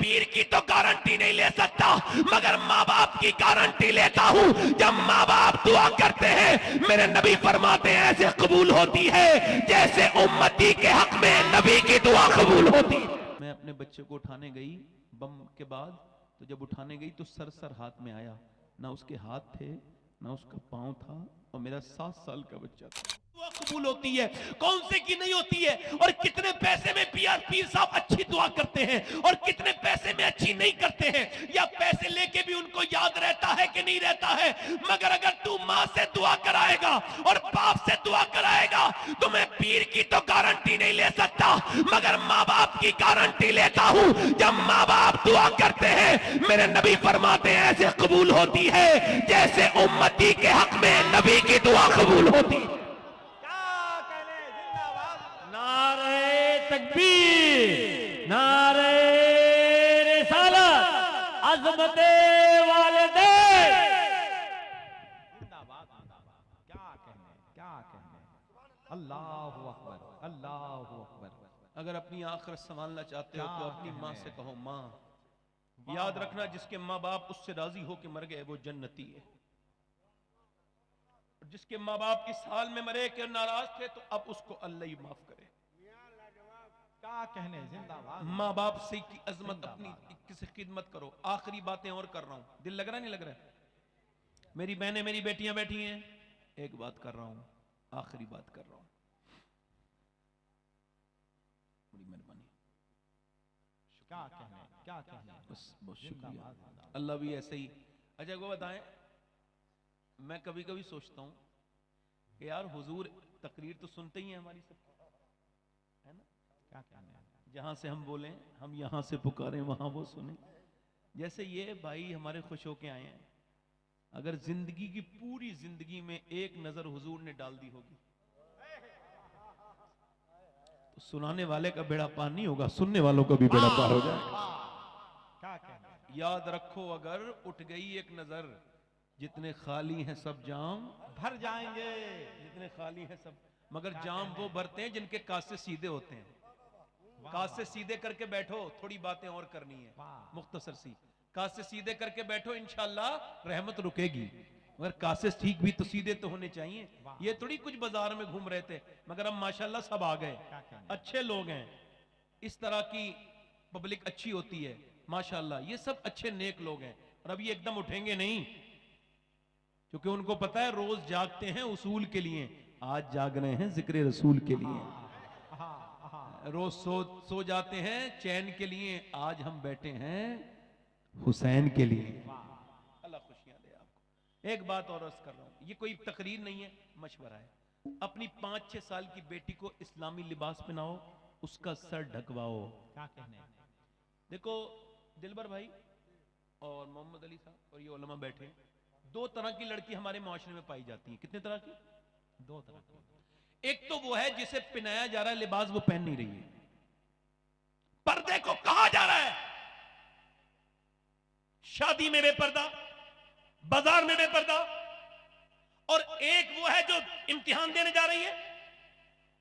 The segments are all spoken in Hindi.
पीर की तो गारंटी नहीं ले सकता, मगर माँ बाप की गारंटी लेता हूँ। जब माँ बाप दुआ करते हैं, मेरे नबी फरमाते हैं ऐसे कबूल होती है जैसे उम्मती के हक में नबी की दुआ कबूल होती है। मैं अपने बच्चे को उठाने गई बम के बाद, तो जब उठाने गई तो सर हाथ में आया, ना उसके हाथ थे ना उसका पांव था, और मेरा 7 साल का बच्चा था। दुआ कबूल होती है, कौन से की नहीं होती है? और कितने पैसे में पीर साहब अच्छी दुआ करते हैं और कितने पैसे में अच्छी नहीं करते हैं, या पैसे लेके भी उनको याद रहता है कि नहीं रहता है। मगर अगर तू माँ से दुआ कराएगा और बाप से दुआ कराएगा तो मैं पीर की तो गारंटी नहीं ले सकता, मगर माँ बाप की गारंटी लेता हूँ। जब माँ बाप दुआ करते हैं, मेरे नबी फरमाते हैं ऐसे कबूल होती है जैसे उम्मती के हक में नबी की दुआ कबूल होती है। नारे तकबीर, नारे रिसालत, अज़मते वालिदैन। जिंदाबाद जिंदाबाद। क्या कहने अल्लाहु अकबर, अल्लाहु अकबर। अगर अपनी आखिरत संभालना चाहते हो तो अपनी माँ से कहो, माँ वाह, याद वाह, रखना जिसके माँ बाप उससे राजी होके मर गए वो जन्नती है, और जिसके माँ बाप इस हाल में मरे कि नाराज थे तो अब उसको अल्लाह ही माफ करे। क्या कहने जिंदाबाद। माँ बाप से की अजमत अपनी किसी खिदमत करो। आखिरी बातें और कर रहा हूं, दिल लग रहा नहीं लग रहा है? मेरी बहनें मेरी बेटियां बैठी हैं, एक बात कर रहा हूं, आखिरी बात कर रहा हूं, बड़ी मेहरबानी, क्या कहने बस बहुत शुक्रिया। जिंदाबाद, जिंदाबाद। अल्लाह भी ऐसे ही। अच्छा वो बताएं, मैं कभी कभी सोचता हूं कि यार हुजूर तकरीर तो सुनते ही हैं हमारी सब, है ना? क्या कहने जहां से हम बोलें, हम यहां से पुकारें वहां वो सुने। जैसे ये भाई हमारे खुश होके आए हैं, अगर जिंदगी की पूरी जिंदगी में एक नजर हुजूर ने डाल दी होगी तो सुनाने वाले का बेड़ा पार नहीं होगा, सुनने वालों का भी बेड़ा पार हो जाएगा। क्या कहने। याद रखो अगर उठ गई एक नजर, जितने खाली हैं सब जाम भर जाएंगे। जितने खाली हैं सब, मगर जाम वो भरते हैं जिनके कासे सीधे होते हैं। कासे सीधे करके बैठो, थोड़ी बातें और करनी है वाह। मुख्तसर सी। कासे सीधे करके बैठो, इंशाल्लाह रहमत रुकेगी। मगर कासे ठीक भी तो सीधे तो होने चाहिए। ये थोड़ी कुछ बाजार में घूम रहे थे, मगर अब माशाल्लाह सब आ गए, अच्छे लोग हैं। इस तरह की पब्लिक अच्छी होती है माशाल्लाह, ये सब अच्छे नेक लोग हैं। और अब ये एकदम उठेंगे नहीं, क्योंकि उनको पता है रोज जागते हैं उसूल के लिए, आज जाग रहे हैं जिक्र रसूल के लिए। रोज सो जाते हैं चैन के लिए, आज हम बैठे हैं हुसैन के लिए। अल्लाह खुशियां दे आपको। एक बात और अर्ज कर रहा हूं, ये कोई तकरीर नहीं है, मशवरा है। अपनी 5-6 साल की बेटी को इस्लामी लिबास पहनाओ, उसका सर ढकवाओ। क्या कहने। देखो दिलबर भाई और मोहम्मद अली साहब और ये उलमा बैठे, 2 तरह की लड़की हमारे माशरे में पाई जाती है। कितने तरह की? 2 तरह की। एक तो वो है जिसे पहनाया जा रहा है लिबास, वो पहन नहीं रही है, पर्दे को कहा जा रहा है, शादी में बेपर्दा, बाजार में बेपर्दा। और एक वो है जो इम्तिहान देने जा रही है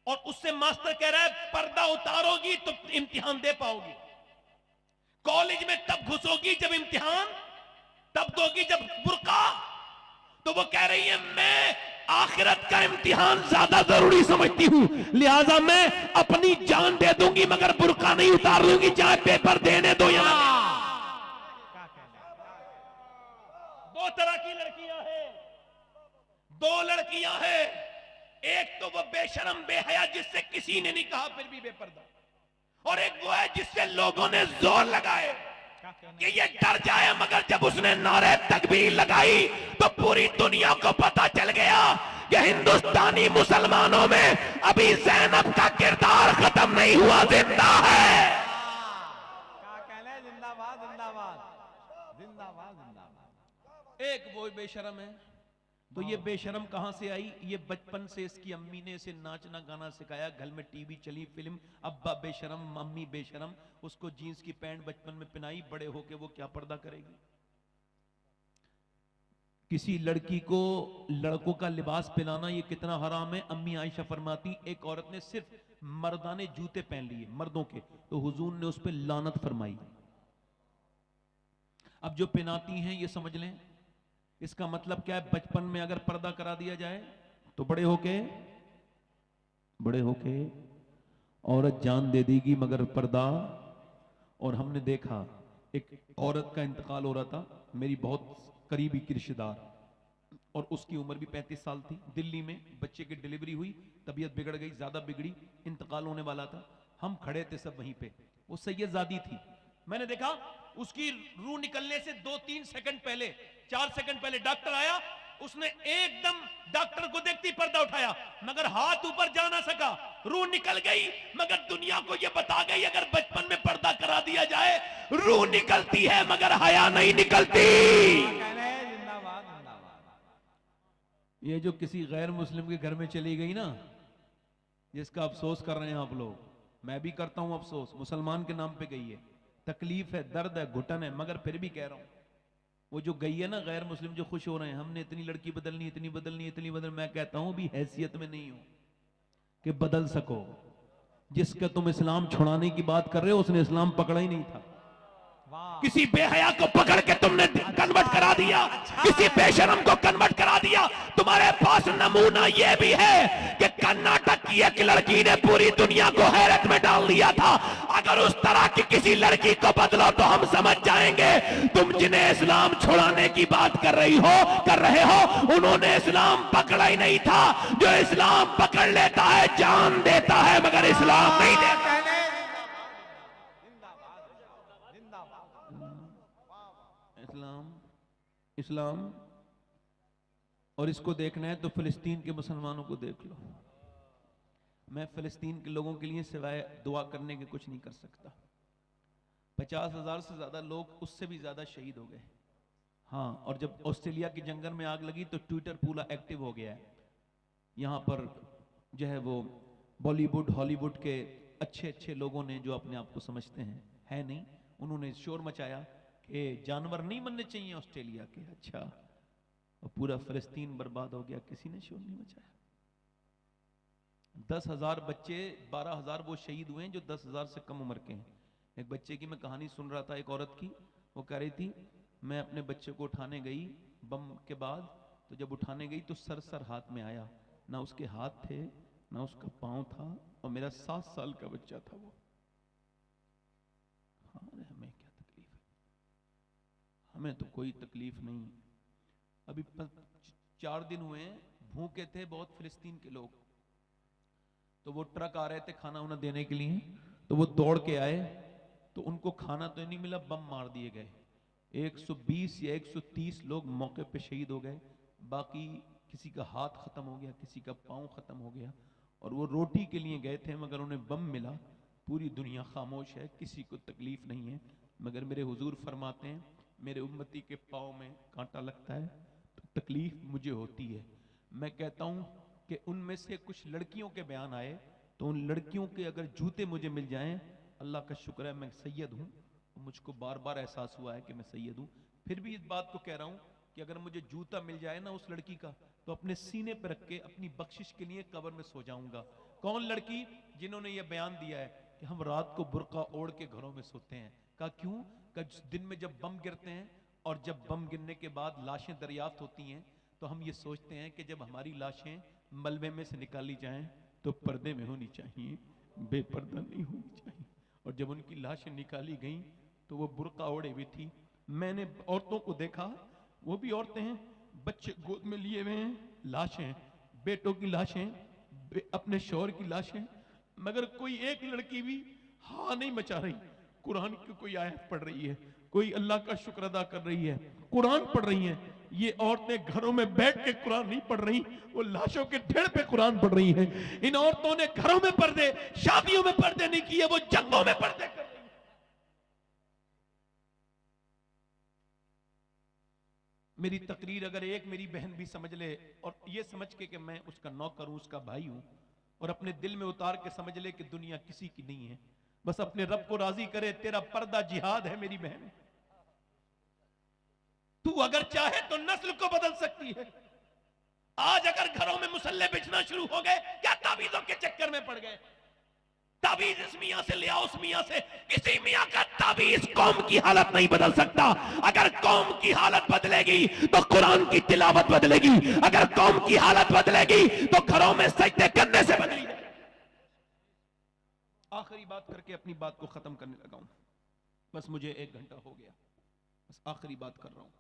और उससे मास्टर कह रहा है पर्दा उतारोगी तो इम्तिहान दे पाओगी, कॉलेज में तब घुसोगी जब इम्तिहान, तब दोगी जब बुर्का। तो वो कह रही है मैं आखिरत का इम्तिहान ज्यादा जरूरी समझती हूं, लिहाजा मैं अपनी जान दे दूंगी मगर बुर्का नहीं उतार लूंगी, चाहे पेपर देने दो या ना। क्या कहने। 2 तरह की लड़कियां हैं, 2 लड़कियां हैं। एक तो वो बेशरम बेहया जिससे किसी ने नहीं कहा फिर भी बेपर्दा, और एक वो है जिससे लोगों ने जोर लगाए कि ये डर जाए, मगर जब उसने नारे तकबीर लगाई तो पूरी दुनिया को पता चल गया कि हिंदुस्तानी मुसलमानों में अभी ज़ैनब का किरदार खत्म नहीं हुआ, जिंदा है। क्या कहने। जिंदाबाद जिंदाबाद जिंदाबाद जिंदाबाद। एक वो बेशरम है, तो ये बेशरम कहां से आई? ये बचपन से इसकी अम्मी ने इसे नाचना गाना सिखाया, घर में टीवी चली, फिल्म, अब्बा बेशरम मम्मी बेशरम, उसको जीन्स की पैंट बचपन में पहनाई, बड़े होके वो क्या पर्दा करेगी? किसी लड़की को लड़कों का लिबास पहनाना ये कितना हराम है। अम्मी आयशा फरमाती एक औरत ने सिर्फ मर्दाने जूते पहन लिए मर्दों के, तो हुजूर ने उस पर लानत फरमाई। अब जो पहनाती हैं ये समझ लें, इसका मतलब क्या है, बचपन में अगर पर्दा करा दिया जाए तो बड़े होके औरत जान दे देगी मगर पर्दा। और हमने देखा एक औरत का इंतकाल हो रहा था, मेरी बहुत करीबी की रिश्तेदार, और उसकी उम्र भी 35 साल थी। दिल्ली में बच्चे की डिलीवरी हुई, तबीयत बिगड़ गई, ज्यादा बिगड़ी, इंतकाल होने वाला था। हम खड़े थे सब वहीं पे, वो सैयदजादी थी। मैंने देखा उसकी रूह निकलने से 2-3 सेकंड पहले, 4 सेकंड पहले डॉक्टर आया, उसने एकदम डॉक्टर को देखती पर्दा उठाया, मगर हाथ ऊपर जा ना सका, रूह निकल गई। मगर दुनिया को यह बता गई अगर बचपन में पर्दा करा दिया जाए रूह निकलती है मगर हया नहीं निकलती। जिंदाबाद जिंदाबाद। ये जो किसी गैर मुस्लिम के घर में चली गई ना, जिसका अफसोस कर रहे हैं आप लोग, मैं भी करता हूं अफसोस, मुसलमान के नाम पे गई है, तकलीफ है, दर्द है, घुटन है, मगर फिर भी कह रहा हूं वो जो गई है ना गैर मुस्लिम, जो खुश हो रहे हैं हमने इतनी लड़की बदलनी, इतनी बदलनी, इतनी बदल, मैं कहता हूं भी हैसियत में नहीं हो कि बदल सको। जिसका तुम इस्लाम छुड़ाने की बात कर रहे हो उसने इस्लाम पकड़ा ही नहीं था। किसी बेहया को पकड़ के तुमने कन्वर्ट करा दिया, किसी बेशरम को कन्वर्ट करा दिया। तुम्हारे पास नमूना यह भी है कि कर्नाटक की एक लड़की ने पूरी दुनिया को हैरत में डाल दिया था। अगर उस तरह की किसी लड़की को बदलो तो हम समझ जाएंगे तुम जिन्हें इस्लाम छुड़ाने की बात कर रहे हो उन्होंने इस्लाम पकड़ा ही नहीं था। जो इस्लाम पकड़ लेता है जान देता है मगर इस्लाम नहीं देता। इस्लाम और इसको देखना है तो फिलिस्तीन के मुसलमानों को देख लो। मैं फिलिस्तीन के लोगों के लिए सिवाय दुआ करने के कुछ नहीं कर सकता। 50,000 से ज्यादा लोग, उससे भी ज्यादा शहीद हो गए। हाँ, और जब ऑस्ट्रेलिया के जंगल में आग लगी तो ट्विटर पूरा एक्टिव हो गया है। यहाँ पर जो है वो बॉलीवुड हॉलीवुड के अच्छे लोगों ने, जो अपने आप को समझते हैं, है नहीं, उन्होंने शोर मचाया कि जानवर नहीं बनने चाहिए ऑस्ट्रेलिया के। अच्छा, और पूरा फिलिस्तीन बर्बाद हो गया, किसी ने शोर नहीं मचाया। 10,000 बच्चे, 12,000 वो शहीद हुए हैं जो 10,000 से कम उम्र के हैं। एक बच्चे की मैं कहानी सुन रहा था, एक औरत की, वो कह रही थी मैं अपने बच्चे को उठाने गई बम के बाद, तो जब उठाने गई तो सर हाथ में आया, ना उसके हाथ थे ना उसका पांव था, और मेरा 7 साल का बच्चा था वो। हाँ, हमें क्या तकलीफ है, हमें तो कोई तकलीफ नहीं। अभी 4 दिन हुए हैं, भूखे थे बहुत फिलिस्तीन के लोग, तो वो ट्रक आ रहे थे खाना उन्हें देने के लिए, तो वो दौड़ के आए, तो उनको खाना तो नहीं मिला, बम मार दिए गए। 120 या 130 लोग मौके पे शहीद हो गए, बाकी किसी का हाथ खत्म हो गया, किसी का पांव खत्म हो गया, और वो रोटी के लिए गए थे मगर उन्हें बम मिला। पूरी दुनिया खामोश है, किसी को तकलीफ नहीं है, मगर मेरे हुजूर फरमाते हैं मेरे उम्मती के पांव में कांटा लगता है तो तकलीफ मुझे होती है। मैं कहता हूं कि उनमें से कुछ लड़कियों के बयान आए, तो उन लड़कियों के अगर जूते मुझे मिल जाएं, अल्लाह का शुक्र है मैं सैयद हूं, मुझको बार बार एहसास हुआ है कि मैं सैयद हूं, फिर भी इस बात को कह रहा हूं कि अगर मुझे जूता मिल जाए ना उस लड़की का, तो अपने सीने पर रख के अपनी बख्शिश के लिए कब्र में सो जाऊंगा। कौन लड़की? जिन्होंने ये बयान दिया है कि हम रात को बुर्का ओढ़ के घरों में सोते हैं। कहा क्यों? दिन में जब बम गिरते हैं और जब बम गिरने के बाद लाशें दरियाफ्त होती हैं, तो हम ये सोचते हैं कि जब हमारी लाशें मलबे में से निकाली जाएं तो पर्दे में होनी चाहिए, बेपर्दा नहीं होनी चाहिए। और जब उनकी लाशें निकाली गई तो वो बुर्का ओढ़े हुई थी। मैंने औरतों को देखा, वो भी औरतें हैं, बच्चे गोद में लिए हुए हैं, लाशें, बेटों की लाशें, अपने शौहर की लाशें, मगर कोई एक लड़की भी हाँ नहीं मचा रही। कुरान की कोई आयत पढ़ रही है, कोई अल्लाह का शुक्र अदा कर रही है, कुरान पढ़ रही है। ये औरतें घरों में बैठ के कुरान नहीं पढ़ रही, वो लाशों के ढेर पे कुरान पढ़ रही हैं। इन औरतों ने घरों में पर्दे, शादियों में पर्दे नहीं किए, वो जंगों में पर्दे कर रही हैं। मेरी तकरीर अगर एक मेरी बहन भी समझ ले और ये समझ के कि मैं उसका नौकर हूं, उसका भाई हूं, और अपने दिल में उतार के समझ ले कि दुनिया किसी की नहीं है, बस अपने रब को राजी करे, तेरा पर्दा जिहाद है मेरी बहन। तू अगर चाहे तो नस्ल को बदल सकती है। आज अगर घरों में मुसल्ले बिछना शुरू हो गए, क्या तावीज़ों के चक्कर में पड़ गए? ताबीज इस मियां से ले आओ, उस मियां से, किसी मियां का ताबीज कौम की हालत नहीं बदल सकता। अगर कौम की हालत बदलेगी तो कुरान की तिलावत बदलेगी, अगर कौम की हालत बदलेगी तो घरों में सजदे करने से बदलेगी। आखिरी बात करके अपनी बात को खत्म करने लगा हूं, बस मुझे 1 घंटा हो गया, बस आखिरी बात कर रहा हूं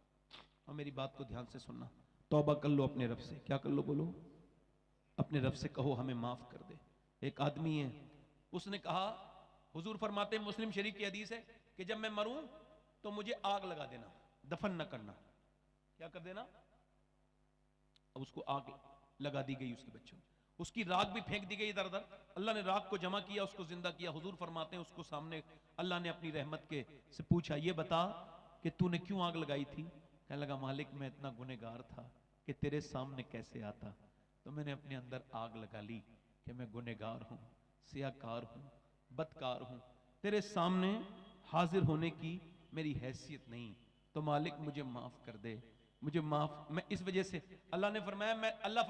और मेरी बात को ध्यान से सुनना। तौबा कर लो अपने रब से। क्या कर लो? बोलो अपने रब से, कहो हमें माफ कर दे। एक आदमी है, उसने कहा, हुजूर फरमाते हैं, मुस्लिम शरीफ की हदीस है कि जब मैं मरूं तो मुझे आग लगा देना, दफन न करना। क्या कर देना? अब उसको आग लगा दी गई, उसके बच्चों, उसकी राख भी फेंक दी गई इधर उधर। अल्लाह ने राख को जमा किया, उसको जिंदा किया। हुजूर फरमाते हैं, उसको सामने अल्लाह ने अपनी रहमत के से पूछा, ये बता कि तूने क्यों आग लगाई थी? कहने लगा, मालिक मैं इतना गुनहगार था कि तेरे सामने कैसे आता, तो मैंने अपने अंदर आग लगा ली कि मैं गुनहगार हूं, सियाकार हूं, बदकार हूं, तेरे सामने हाजिर होने की मेरी हैसियत नहीं, तो मालिक मुझे माफ कर दे, मुझे माफ। मैं इस वजह से, अल्लाह ने फरमाया, अल्लाह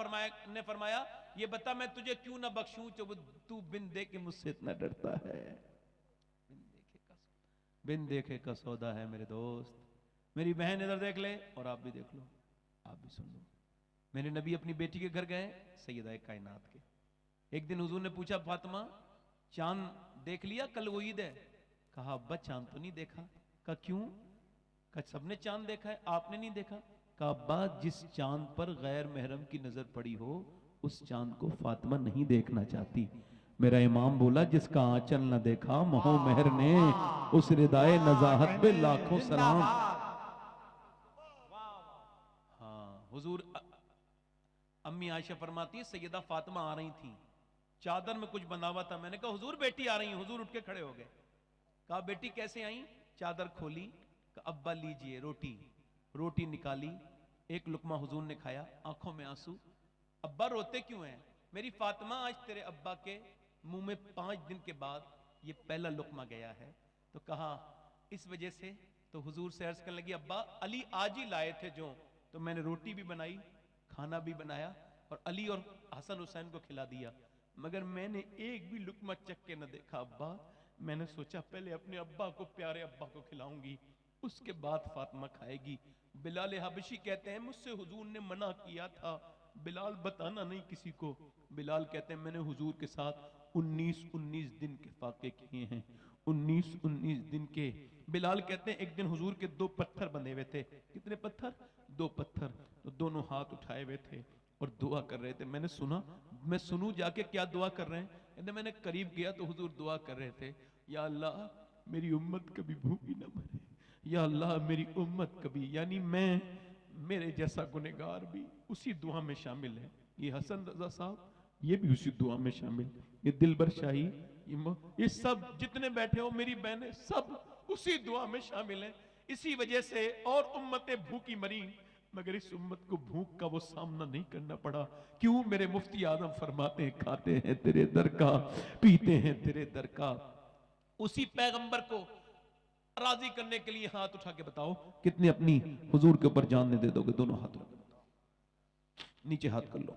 ने फरमाया ये बता मैं तुझे क्यों ना बख्शूं जो तू बिन देखे मुझसे इतना डरता है। बिन देखे का सौदा है मेरे दोस्त। मेरी बहन इधर देख ले और आप भी देख लो, आप भी सुन लो। मेरे नबी अपनी बेटी के घर गए, सैयदा कायनात के। एक दिन हुजूर ने पूछा, फातिमा चांद देख लिया, कल वो ईद है? कहा अब्बा चांद तो नहीं देखा। कहा क्यों? कहा सबने चांद देखा है, आपने नहीं देखा। कहा अब्बा जिस चांद पर गैर महरम की नजर पड़ी हो उस चांद को फातिमा नहीं देखना चाहती। मेरा इमाम बोला, जिसका आंचल न देखा मोह मेहर ने, उस रिदाए नजाहत पे लाखों सलाम। हाँ, हुजूर अम्मी आयशा फरमाती है, सैयदा फातिमा आ रही थी, चादर में कुछ बंधा हुआ था। मैंने कहा हुजूर बेटी आ रही है। हुजूर उठ के खड़े हो गए। कहा बेटी कैसे आई? चादर खोली, कहा अब्बा लीजिए रोटी। रोटी निकाली, एक लुकमा हुजूर ने खाया, आंखों में आंसू। अब्बा रोते क्यों हैं? मेरी फातिमा आज तेरे अब्बा के मुंह में 5 दिन के बाद ये पहला लुकमा गया है। तो कहा इस वजह से। तो हुजूर से अर्ज करने लगी, अब्बा अली आज ही लाए थे जो, तो मैंने रोटी भी बनाई, खाना भी बनाया और अली और हसन हुसैन को खिला दिया, मगर मैंने एक भी लुकमा चख के न देखा अब्बा। मैंने सोचा पहले अपने अब्बा को, प्यारे अब्बा को खिलाऊंगी, उसके बाद फातिमा खाएगी। बिलाल हबशी कहते हैं, मुझसे हुजूर ने मना किया था बिलाल बताना नहीं किसी को। बिलाल कहते हैं मैंने हुजूर के साथ 19 दिन के फाके किए हैं, 19 दिन के। बिलाल कहते हैं एक दिन हुजूर के 2 पत्थर बंधे हुए थे। कितने पत्थर? 2 पत्थर। तो दोनों हाथ उठाए हुए थे और दुआ कर रहे थे। मैंने सुना, मैं सुनूं जाके क्या दुआ कर रहे हैं? कहते मैंने करीब गया तो हुजूर दुआ कर रहे थे, या अल्लाह मेरी उम्मत कभी भूखी ना मरे, या अल्लाह मेरी उम्मत कभी, यानी मैं, मेरे जैसा गुनहगार भी उसी दुआ में शामिल है। ये हसन रजा साहब ये भी उसी दुआ में शामिल, ये दिलबर शाही, ये सब जितने बैठे हो मेरी बहनें सब उसी दुआ में शामिल हैं। इसी वजह से और उम्मतें भूखी मरी, मगर इस उम्मत को भूख का वो सामना नहीं करना पड़ा। क्यों? मेरे मुफ्ती आजम फरमाते हैं, खाते हैं तेरे दर का, पीते हैं तेरे दर का। उसी पैगंबर को राजी करने के लिए हाथ उठा के बताओ कितने अपनी हुजूर के ऊपर जान दे दोगे? दोनों हाथ नीचे हाथ कर लो।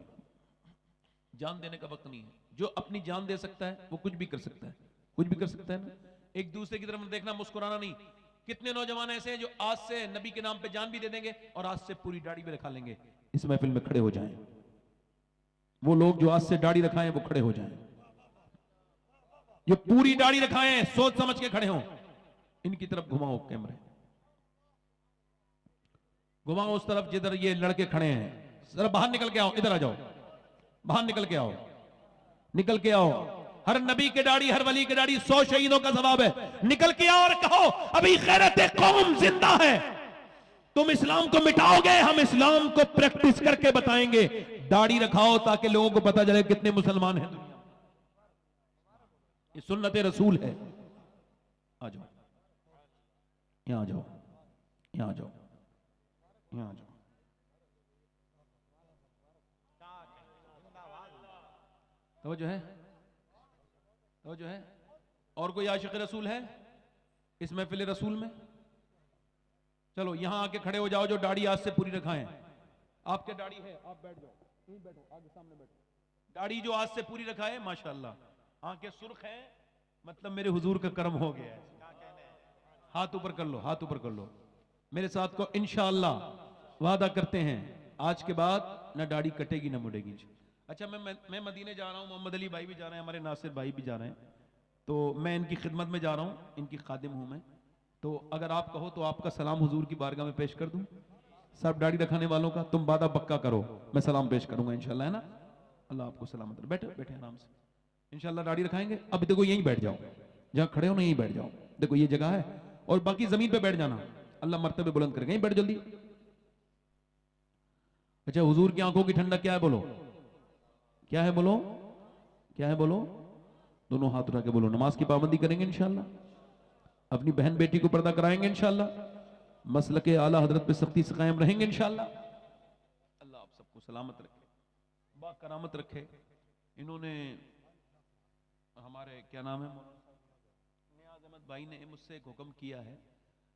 जान देने का वक्त नहीं है। जो अपनी जान दे सकता है वो कुछ भी कर सकता है, कुछ भी कर सकता है ना। एक दूसरे की तरफ देखना, मुस्कुराना नहीं। कितने नौजवान ऐसे हैं जो आज से नबी के नाम पे जान भी दे देंगे और आज से पूरी दाढ़ी भी रखा लेंगे। इस महफिल में खड़े हो जाएं वो लोग जो आज से दाढ़ी रखाएं, वो खड़े हो जाएं। जो पूरी दाढ़ी रखाएं सोच समझ के खड़े हों। इनकी तरफ घुमाओ कैमरे, घुमाओ उस तरफ जिधर ये लड़के खड़े हैं। जरा बाहर निकल के आओ, इधर आ जाओ, बाहर निकल के आओ, निकल के आओ। हर नबी के दाढ़ी, हर वली के दाढ़ी 100 शहीदों का सवाब है। निकल के आओ और कहो अभी गैरत कौम जिंदा है। तुम इस्लाम को मिटाओगे, हम इस्लाम को प्रैक्टिस करके बताएंगे। दाढ़ी रखाओ ताकि लोगों को पता चले कितने मुसलमान हैं दुनिया में। ये सुन्नत रसूल है। आ जाओ, यहां आ जाओ, यहां आ जाओ, यहां आ जाओ। तो जो है, तो जो है, और कोई आशिक रसूल है इस महफिल रसूल में? चलो यहां आके खड़े हो जाओ जो दाढ़ी आज से पूरी रखाएं। आपके दाढ़ी है, आप बैठ जाओ, यहीं बैठो, आगे सामने बैठो। दाढ़ी जो आज से पूरी रखा है माशाल्लाह, आंखें सुर्ख हैं, मतलब मेरे हुजूर का कर्म हो गया है। हाथ ऊपर कर लो, हाथ ऊपर कर लो मेरे साथ को। इंशाअल्लाह वादा करते हैं आज के बाद ना दाढ़ी कटेगी ना मुड़ेगी। अच्छा मैं मदीने जा रहा हूँ, मोहम्मद अली भाई भी जा रहे हैं, हमारे नासिर भाई भी जा रहे हैं, तो मैं इनकी खिदमत में जा रहा हूँ, इनकी खादिम हूँ मैं। तो अगर आप कहो तो आपका सलाम हुजूर की बारगाह में पेश कर दूं। सब दाढ़ी रखाने वालों का तुम वादा पक्का करो, मैं सलाम पेश करूंगा इंशाल्लाह, है ना। अल्लाह आपको सलामत रखे। बैठे बैठे आराम से, इंशाल्लाह दाढ़ी रखाएंगे। अब देखो यहीं बैठ जाओ, जहां खड़े हो ना यहीं बैठ जाओ, देखो ये जगह है, और बाकी जमीन पे बैठ जाना, अल्लाह मर्तबे बुलंद करेगा। यहीं बैठ जल्दी। अच्छा हुजूर की आंखों की ठंडक क्या है बोलो, क्या है बोलो, क्या है बोलो। दोनों हाथ उठा के बोलो, नमाज की पाबंदी करेंगे इंशाल्लाह, अपनी बहन बेटी को पर्दा कराएंगे इंशाल्लाह, मसलके आला हजरत पे सख्ती से कायम रहेंगे इंशाल्लाह। अल्लाह आप सबको सलामत रखे, बाकरामत रखे। इन्होंने हमारे क्या नाम है नियाज अहमद भाई ने मुझसे एक हुक्म किया है,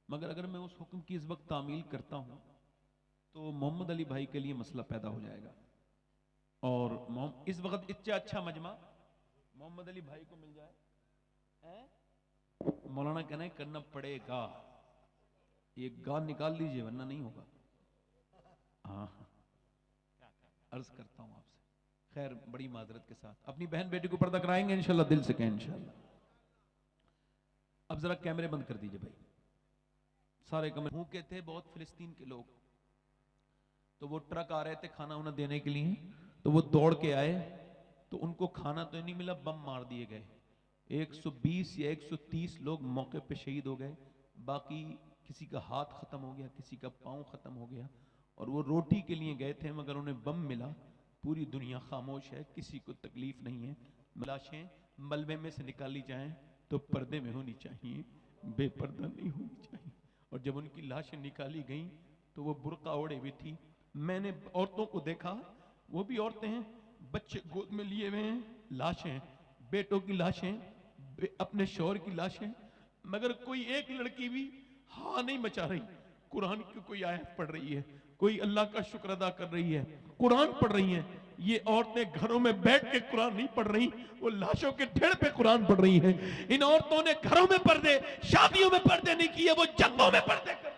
मगर अगर मैं उस हुक्म की इस वक्त तामील करता हूं तो मोहम्मद अली भाई के लिए मसला पैदा हो जाएगा। और इस वक्त इससे अच्छा मजमा मोहम्मद अली भाई को मिल जाए, मौलाना कहना है करना पड़ेगा, ये गाल निकाल लीजिए वरना नहीं होगा। हाँ अर्ज करता हूं आपसे, खैर बड़ी माजरत के साथ अपनी बहन बेटी को पर्दा कराएंगे इंशाल्लाह, दिल से कहें इंशाल्लाह। अब जरा कैमरे बंद कर दीजिए भाई, सारे कमरे भूखे थे बहुत फिलिस्तीन के लोग, तो वो ट्रक आ रहे थे खाना उन्हें देने के लिए, तो वो दौड़ के आए, तो उनको खाना तो नहीं मिला, बम मार दिए गए। 120 या 130 लोग मौके पे शहीद हो गए, बाकी किसी का हाथ खत्म हो गया, किसी का पांव खत्म हो गया, और वो रोटी के लिए गए थे मगर उन्हें बम मिला। पूरी दुनिया खामोश है, किसी को तकलीफ नहीं है। लाशें मलबे में से निकाली जाएं तो पर्दे में होनी चाहिए, बेपर्दा नहीं होनी चाहिए। और जब उनकी लाशें निकाली गई तो वो बुर्का ओढ़े हुई थी। मैंने औरतों को देखा, वो भी औरतें हैं, बच्चे गोद में लिए हुए हैं, लाशें, बेटों की लाशें, अपने शौहर की लाशें, मगर कोई एक लड़की भी हाँ नहीं मचा रही। कुरान की कोई आयत पढ़ रही है, कोई अल्लाह का शुक्र अदा कर रही है, कुरान पढ़ रही है। ये औरतें घरों में बैठ के कुरान नहीं पढ़ रही, वो लाशों के ढेर पे कुरान पढ़ रही हैं। इन औरतों ने घरों में पर्दे, शादियों में पर्दे नहीं किए, वो जंगों में पर्दे कर